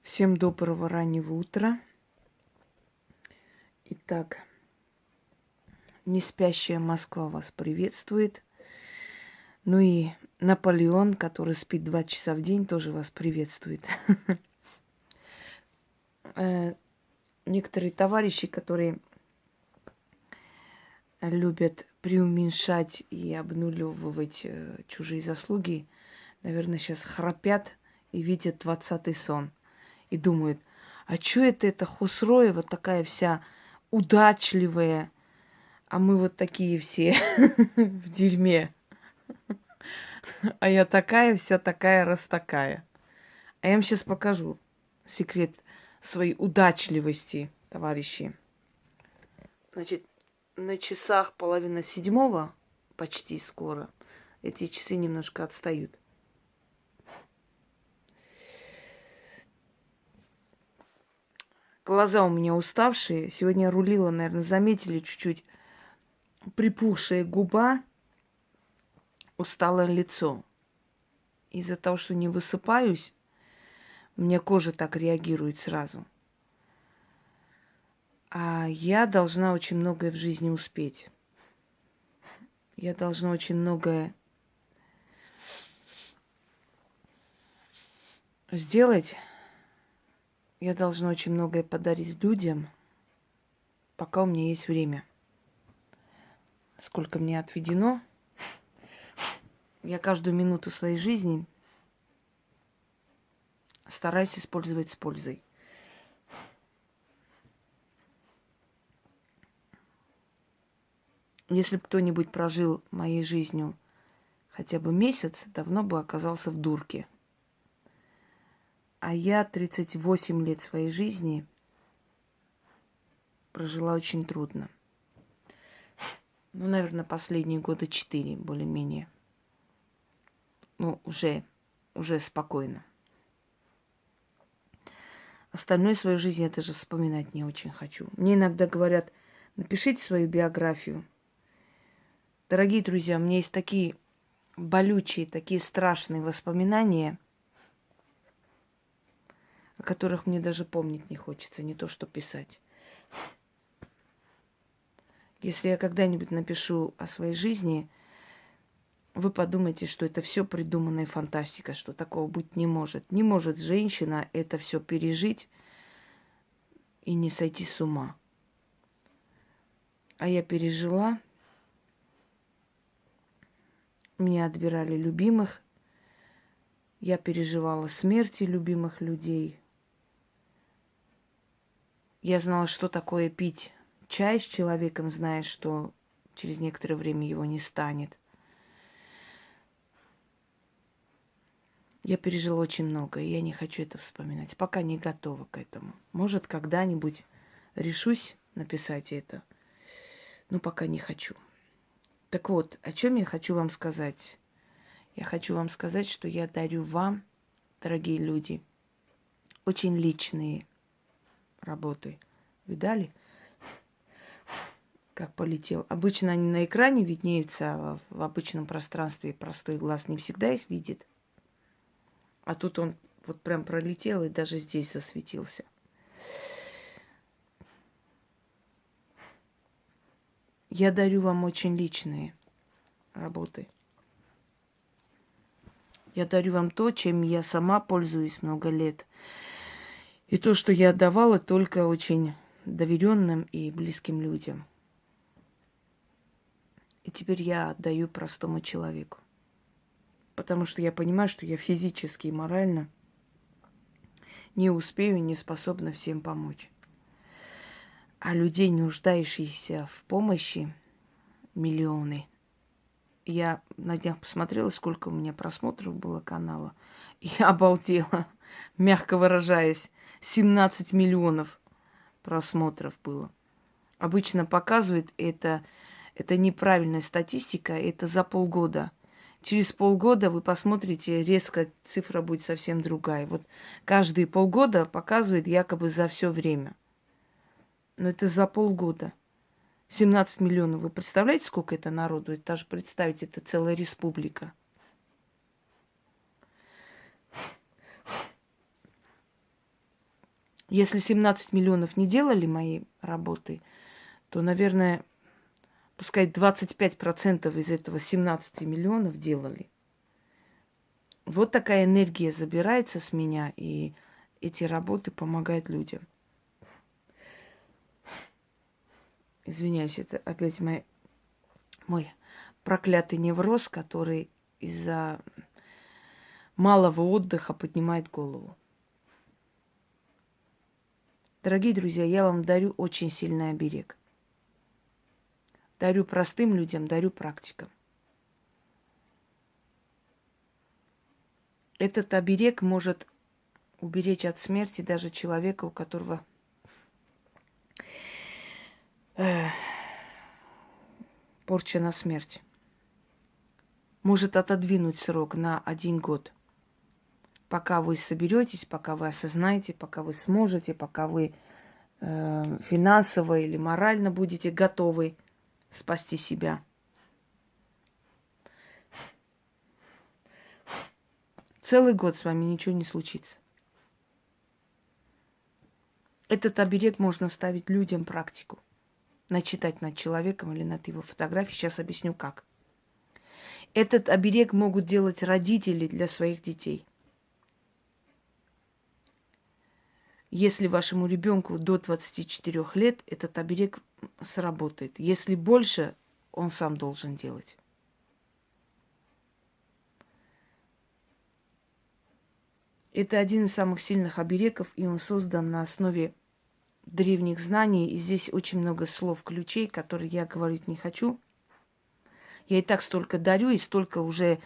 Всем доброго раннего утра. Итак, неспящая Москва вас приветствует. Ну и Наполеон, который спит 2 часа в день, тоже вас приветствует. Некоторые товарищи, которые любят преуменьшать и обнулевывать чужие заслуги, наверное, сейчас храпят и видят 20-й сон. И думают, а чё это эта Хусроева такая вся удачливая, а мы вот такие все в дерьме. А я такая, вся такая, раз такая. А я вам сейчас покажу секрет своей удачливости, товарищи. Значит, на часах 6:30, почти скоро. Эти часы немножко отстают. Глаза у меня уставшие. Сегодня рулила, наверное, заметили чуть-чуть припухшая губа, усталое лицо. Из-за того, что не высыпаюсь, у меня кожа так реагирует сразу. А я должна очень многое в жизни успеть. Я должна очень многое сделать. Я должна очень многое подарить людям, пока у меня есть время. Сколько мне отведено, я каждую минуту своей жизни стараюсь использовать с пользой. Если бы кто-нибудь прожил моей жизнью хотя бы месяц, давно бы оказался в дурке. А я 38 лет своей жизни прожила очень трудно. Ну, наверное, последние года 4, более-менее. Ну, уже спокойно. Остальную свою жизнь я даже вспоминать не очень хочу. Мне иногда говорят, напишите свою биографию. Дорогие друзья, у меня есть такие болючие, такие страшные воспоминания, о которых мне даже помнить не хочется, не то что писать. Если я когда-нибудь напишу о своей жизни, вы подумаете, что это все придуманная фантастика, что такого быть не может. Не может женщина это все пережить и не сойти с ума. А я пережила. Меня отбирали любимых. Я переживала смерти любимых людей. Я знала, что такое пить чай с человеком, зная, что через некоторое время его не станет. Я пережила очень много, и я не хочу это вспоминать. Пока не готова к этому. Может, когда-нибудь решусь написать это, но пока не хочу. Так вот, о чем я хочу вам сказать? Я хочу вам сказать, что я дарю вам, дорогие люди, очень личные работы. Видали? Как полетел. Обычно они на экране виднеются, а в обычном пространстве простой глаз не всегда их видит. А тут он вот прям пролетел и даже здесь засветился. Я дарю вам очень личные работы. Я дарю вам то, чем я сама пользуюсь много лет. И то, что я давала только очень доверенным и близким людям. И теперь я отдаю простому человеку. Потому что я понимаю, что я физически и морально не успею и не способна всем помочь. А людей, нуждающихся в помощи, миллионы. Я на днях посмотрела, сколько у меня просмотров было канала. И обалдела, мягко выражаясь. 17 миллионов просмотров было. Обычно показывает это неправильная статистика, это за полгода. Через полгода вы посмотрите, резко цифра будет совсем другая. Вот каждые полгода показывает якобы за все время. Но это за полгода. 17 миллионов. Вы представляете, сколько это народу? Это даже представить, это целая республика. Если 17 миллионов не делали моей работы, то, наверное, пускай 25% из этого 17 миллионов делали. Вот такая энергия забирается с меня, и эти работы помогают людям. Извиняюсь, это опять мой проклятый невроз, который из-за малого отдыха поднимает голову. Дорогие друзья, я вам дарю очень сильный оберег. Дарю простым людям, дарю практикам. Этот оберег может уберечь от смерти даже человека, у которого порча на смерть. Может отодвинуть срок на 1 год. Пока вы соберетесь, пока вы осознаете, пока вы сможете, пока вы финансово или морально будете готовы спасти себя. Целый год с вами ничего не случится. Этот оберег можно ставить людям практику. Начитать над человеком или над его фотографией. Сейчас объясню как. Этот оберег могут делать родители для своих детей. Если вашему ребенку до 24 лет, этот оберег сработает. Если больше, он сам должен делать. Это один из самых сильных оберегов, и он создан на основе древних знаний. И здесь очень много слов, ключей, которые я говорить не хочу. Я и так столько дарю, и столько уже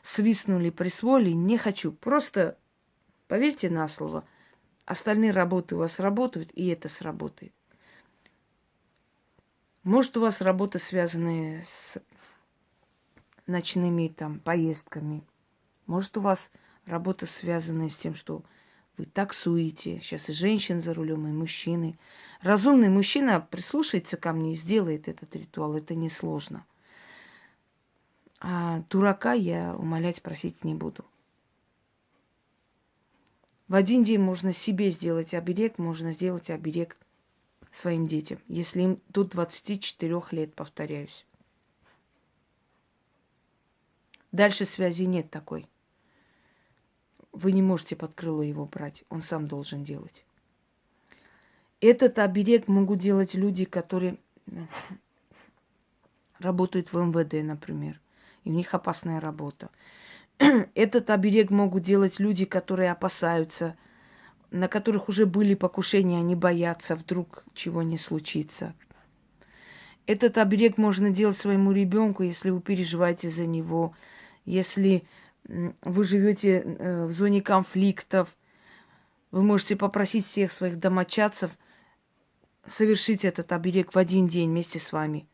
свистнули, присвоили. Не хочу. Просто поверьте на слово. Остальные работы у вас работают, и это сработает. Может, у вас работа, связанная с ночными поездками. Может, у вас работа, связанная с тем, что вы таксуете. Сейчас и женщин за рулем, и мужчины. Разумный мужчина прислушается ко мне и сделает этот ритуал. Это несложно. А дурака я умолять, просить не буду. В 1 день можно себе сделать оберег, можно сделать оберег своим детям, если им до 24 лет, повторяюсь. Дальше связи нет такой. Вы не можете под крыло его брать, он сам должен делать. Этот оберег могут делать люди, которые работают в МВД, например, и у них опасная работа. Этот оберег могут делать люди, которые опасаются, на которых уже были покушения, они боятся, вдруг чего не случится. Этот оберег можно делать своему ребенку, если вы переживаете за него, если вы живете в зоне конфликтов. Вы можете попросить всех своих домочадцев совершить этот оберег в 1 день вместе с вами.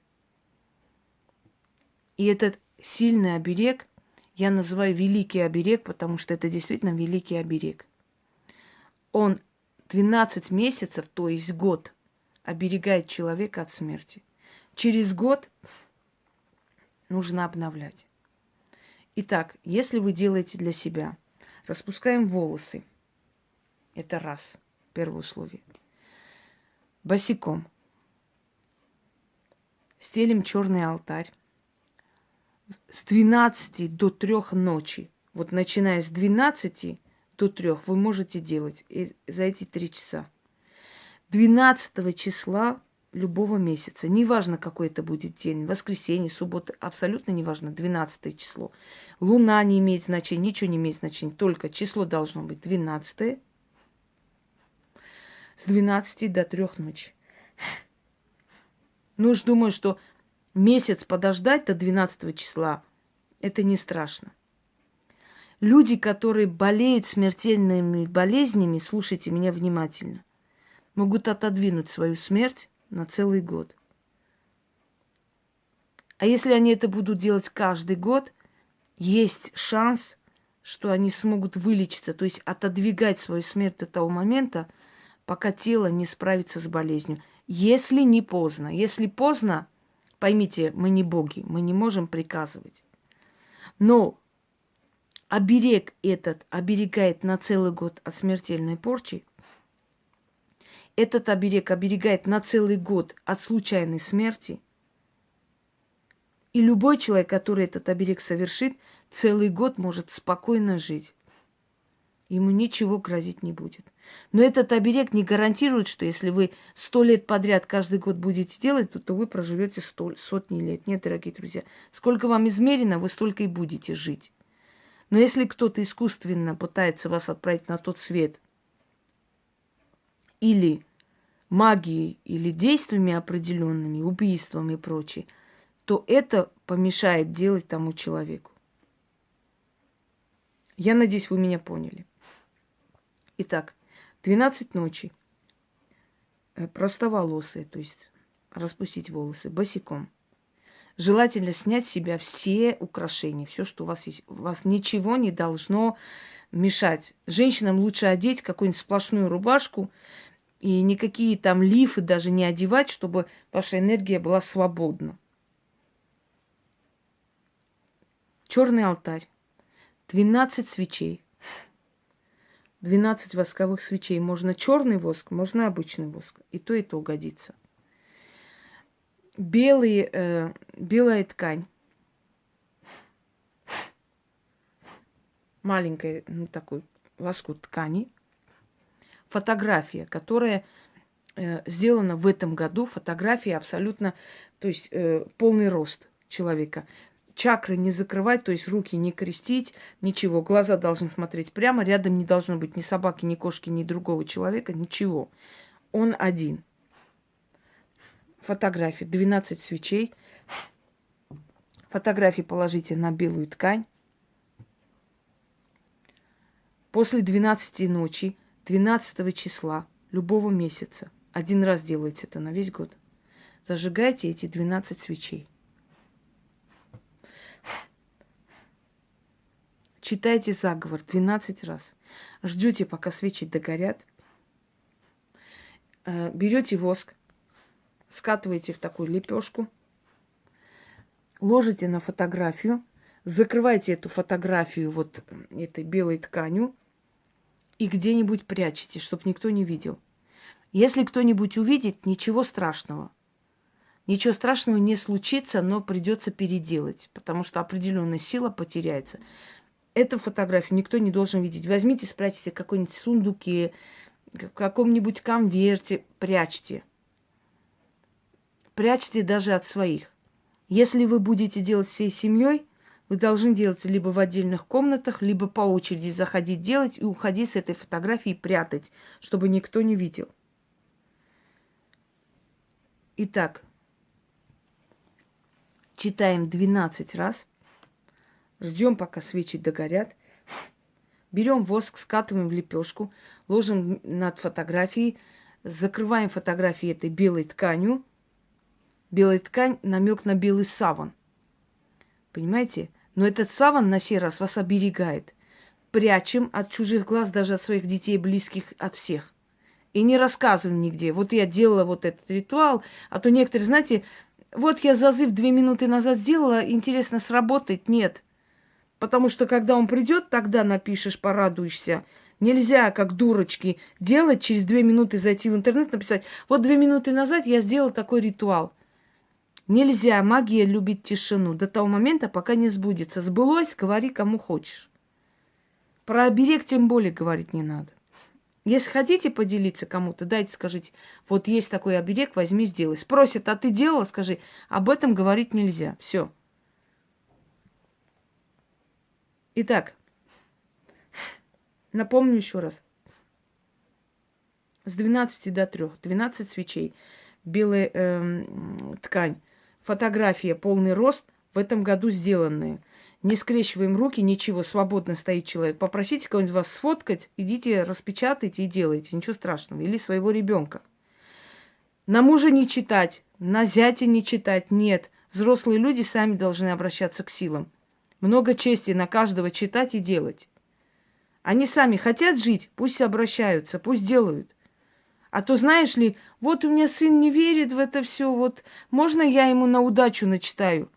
И этот сильный оберег я называю великий оберег, потому что это действительно великий оберег. Он 12 месяцев, то есть год, оберегает человека от смерти. Через год нужно обновлять. Итак, если вы делаете для себя, распускаем волосы. Это раз, первое условие. Босиком. Стелим черный алтарь. С 12 до 3 ночи, вот начиная с 12 до 3, вы можете делать за эти 3 часа. 12 числа любого месяца, неважно, какой это будет день, воскресенье, суббота, абсолютно неважно, 12 число. Луна не имеет значения, ничего не имеет значения, только число должно быть 12 с 12 до 3 ночи. Ну уж думаю, что месяц подождать до 12 числа, это не страшно. Люди, которые болеют смертельными болезнями, слушайте меня внимательно, могут отодвинуть свою смерть на целый год. А если они это будут делать каждый год, есть шанс, что они смогут вылечиться, то есть отодвигать свою смерть до того момента, пока тело не справится с болезнью. Если не поздно. Если поздно, поймите, мы не боги, мы не можем приказывать. Но оберег этот оберегает на целый год от смертельной порчи. Этот оберег оберегает на целый год от случайной смерти. И любой человек, который этот оберег совершит, целый год может спокойно жить. Ему ничего грозить не будет. Но этот оберег не гарантирует, что если вы 100 лет подряд каждый год будете делать, то вы проживете сотни лет. Нет, дорогие друзья. Сколько вам измерено, вы столько и будете жить. Но если кто-то искусственно пытается вас отправить на тот свет, или магией, или действиями определенными, убийствами и прочее, то это помешает делать тому человеку. Я надеюсь, вы меня поняли. Итак, 12 ночи. Простоволосые, то есть распустить волосы босиком. Желательно снять с себя все украшения, все, что у вас есть. У вас ничего не должно мешать. Женщинам лучше одеть какую-нибудь сплошную рубашку и никакие там лифы даже не одевать, чтобы ваша энергия была свободна. Черный алтарь. 12 свечей. 12 восковых свечей. Можно черный воск, можно обычный воск. И то годится. Белая ткань. Маленькая, такой лоскут ткани. Фотография, которая сделана в этом году. Фотография абсолютно, то есть полный рост человека. Чакры не закрывать, то есть руки не крестить, ничего. Глаза должны смотреть прямо. Рядом не должно быть ни собаки, ни кошки, ни другого человека, ничего. Он один. Фотографии. 12 свечей. Фотографии положите на белую ткань. После 12 ночи, 12 числа любого месяца, один раз делайте это на весь год, зажигайте эти 12 свечей. Читайте заговор 12 раз. Ждете, пока свечи догорят. Берете воск, скатываете в такую лепешку, ложите на фотографию, закрывайте эту фотографию вот этой белой тканью и где-нибудь прячете, чтобы никто не видел. Если кто-нибудь увидит, ничего страшного. Ничего страшного не случится, но придется переделать, потому что определенная сила потеряется. Эту фотографию никто не должен видеть. Возьмите, спрячьте в какой-нибудь сундуке, в каком-нибудь конверте, прячьте. Прячьте даже от своих. Если вы будете делать всей семьей, вы должны делать либо в отдельных комнатах, либо по очереди заходить делать и уходить с этой фотографией и прятать, чтобы никто не видел. Итак, читаем 12 раз. Ждем, пока свечи догорят. Берем воск, скатываем в лепешку, ложим над фотографией, закрываем фотографии этой белой тканью. Белая ткань – намек на белый саван. Понимаете? Но этот саван на сей раз вас оберегает. Прячем от чужих глаз, даже от своих детей, близких, от всех. И не рассказываем нигде. Вот я делала вот этот ритуал, а то некоторые, знаете, вот я зазыв 2 минуты назад сделала, интересно, сработает? Нет. Потому что, когда он придет, тогда напишешь, порадуешься. Нельзя, как дурочки, делать, через 2 минуты зайти в интернет, написать, вот 2 минуты назад я сделала такой ритуал. Нельзя, магия любит тишину до того момента, пока не сбудется. Сбылось, говори кому хочешь. Про оберег тем более говорить не надо. Если хотите поделиться кому-то, дайте, скажите, вот есть такой оберег, возьми, сделай. Спросят, а ты делала, скажи, об этом говорить нельзя. Все. Итак, напомню еще раз. С 12 до 3. 12 свечей. Белая ткань. Фотография полный рост. В этом году сделанные. Не скрещиваем руки, ничего. Свободно стоит человек. Попросите кого-нибудь вас сфоткать. Идите, распечатайте и делайте. Ничего страшного. Или своего ребенка. На мужа не читать. На зятя не читать. Нет. Взрослые люди сами должны обращаться к силам. Много чести на каждого читать и делать. Они сами хотят жить, пусть обращаются, пусть делают. А то, знаешь ли, вот у меня сын не верит в это все, вот можно я ему на удачу начитаю?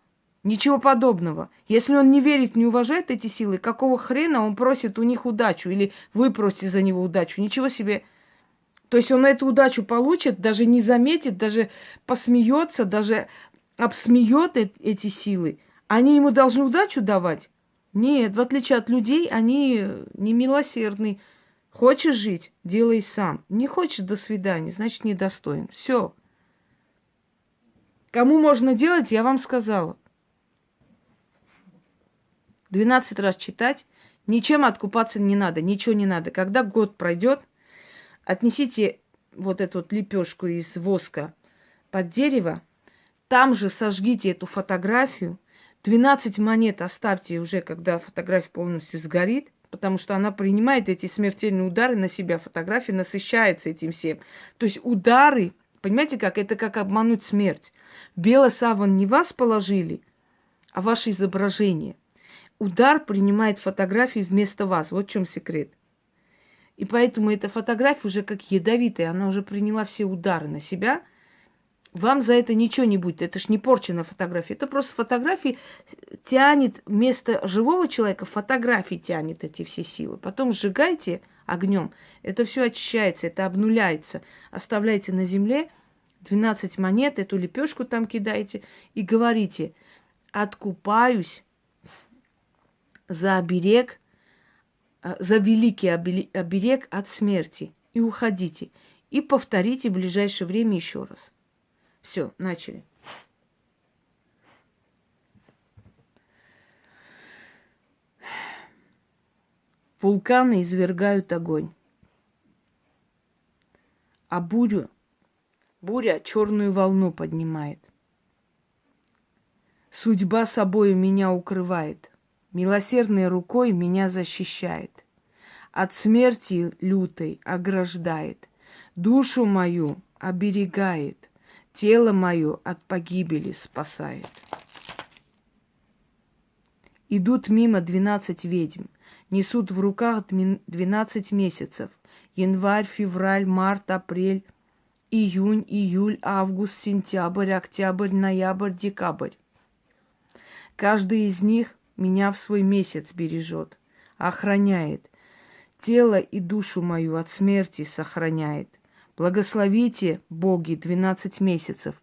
Ничего подобного. Если он не верит, не уважает эти силы, какого хрена он просит у них удачу? Или вы просите за него удачу? Ничего себе. То есть он эту удачу получит, даже не заметит, даже посмеется, даже обсмеет эти силы. Они ему должны удачу давать? Нет, в отличие от людей, они не милосердны. Хочешь жить, делай сам. Не хочешь, до свидания, значит, недостоин. Все. Кому можно делать, я вам сказала. 12 раз читать, ничем откупаться не надо, ничего не надо. Когда год пройдет, отнесите вот эту вот лепешку из воска под дерево, там же сожгите эту фотографию, 12 монет оставьте уже, когда фотография полностью сгорит, потому что она принимает эти смертельные удары на себя, фотография насыщается этим всем. То есть удары, понимаете как, это как обмануть смерть. В белый саван не вас положили, а ваше изображение. Удар принимает фотографии вместо вас. Вот в чем секрет. И поэтому эта фотография уже как ядовитая, она уже приняла все удары на себя. Вам за это ничего не будет. Это ж не порченная фотография. Это просто фотографии тянет вместо живого человека, фотографии тянет эти все силы. Потом сжигайте огнем. Это все очищается, это обнуляется. Оставляйте на земле 12 монет, эту лепешку там кидаете и говорите: откупаюсь за оберег, за великий оберег от смерти. И уходите. И повторите в ближайшее время еще раз. Все, начали. Вулканы извергают огонь, а буря черную волну поднимает. Судьба собою меня укрывает, милосердной рукой меня защищает, от смерти лютой ограждает, душу мою оберегает, тело мое от погибели спасает. Идут мимо 12 ведьм, несут в руках 12 месяцев. Январь, февраль, март, апрель, июнь, июль, август, сентябрь, октябрь, ноябрь, декабрь. Каждый из них меня в свой месяц бережет, охраняет. Тело и душу мою от смерти сохраняет. Благословите, боги, 12 месяцев,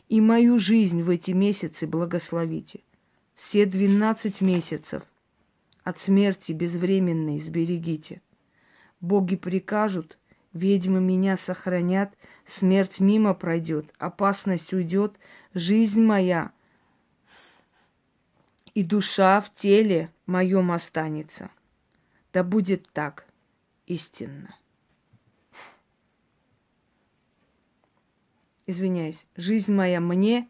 и мою жизнь в эти месяцы благословите. Все 12 месяцев от смерти безвременной сберегите. Боги прикажут, ведьмы меня сохранят, смерть мимо пройдет, опасность уйдет, жизнь моя и душа в теле моем останется. Да будет так истинно. Извиняюсь, жизнь моя мне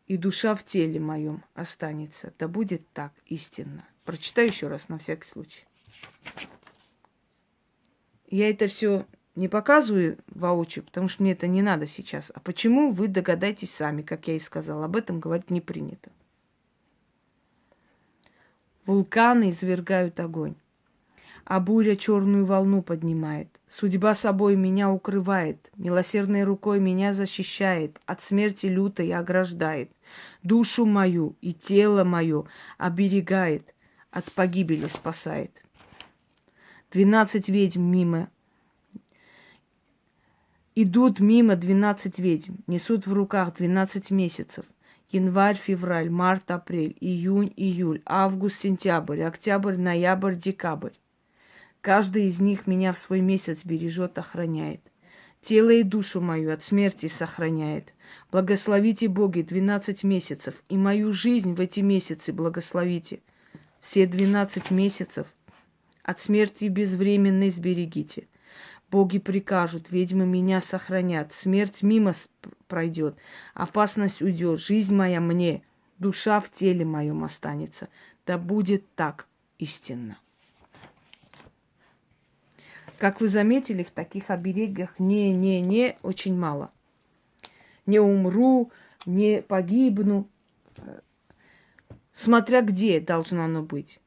и душа в теле моем останется. Да будет так истинно. Прочитаю еще раз на всякий случай. Я это все не показываю воочию, потому что мне это не надо сейчас. А почему, вы догадаетесь сами, как я и сказала. Об этом говорить не принято. Вулканы извергают огонь, а буря черную волну поднимает. Судьба собой меня укрывает, милосердной рукой меня защищает, от смерти лютой ограждает. Душу мою и тело мое оберегает, от погибели спасает. 12 ведьм мимо. Идут мимо 12 ведьм, несут в руках 12 месяцев. Январь, февраль, март, апрель, июнь, июль, август, сентябрь, октябрь, ноябрь, декабрь. Каждый из них меня в свой месяц бережет, охраняет. Тело и душу мою от смерти сохраняет. Благословите, боги, 12 месяцев, и мою жизнь в эти месяцы благословите. Все 12 месяцев от смерти безвременной сберегите. Боги прикажут, ведьмы меня сохранят, смерть мимо пройдет, опасность уйдет, жизнь моя мне, душа в теле моем останется. Да будет так истинно. Как вы заметили, в таких оберегах не очень мало. Не умру, не погибну. Смотря где должно оно быть.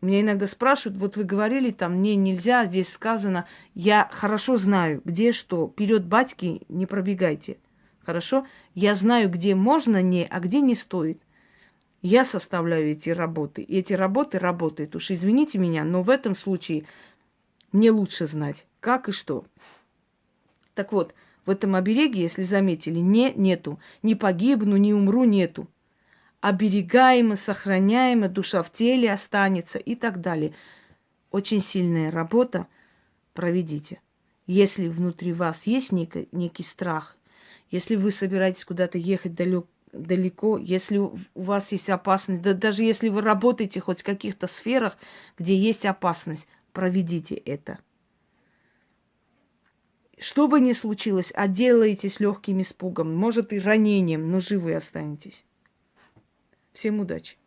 Меня иногда спрашивают, вот вы говорили, там, мне нельзя, здесь сказано. Я хорошо знаю, где что. Вперед батьки не пробегайте. Хорошо? Я знаю, где можно не, а где не стоит. Я составляю эти работы. И эти работы работают. Уж извините меня, но в этом случае мне лучше знать, как и что. Так вот, в этом обереге, если заметили, нету. Не погибну, не умру, нету. Оберегаемо, сохраняемо, душа в теле останется и так далее. Очень сильная работа. Проведите. Если внутри вас есть некий страх, если вы собираетесь куда-то ехать далеко, если у вас есть опасность, да даже если вы работаете хоть в каких-то сферах, где есть опасность, проведите это. Что бы ни случилось, отделаетесь легким испугом, может и ранением, но живы останетесь. Всем удачи!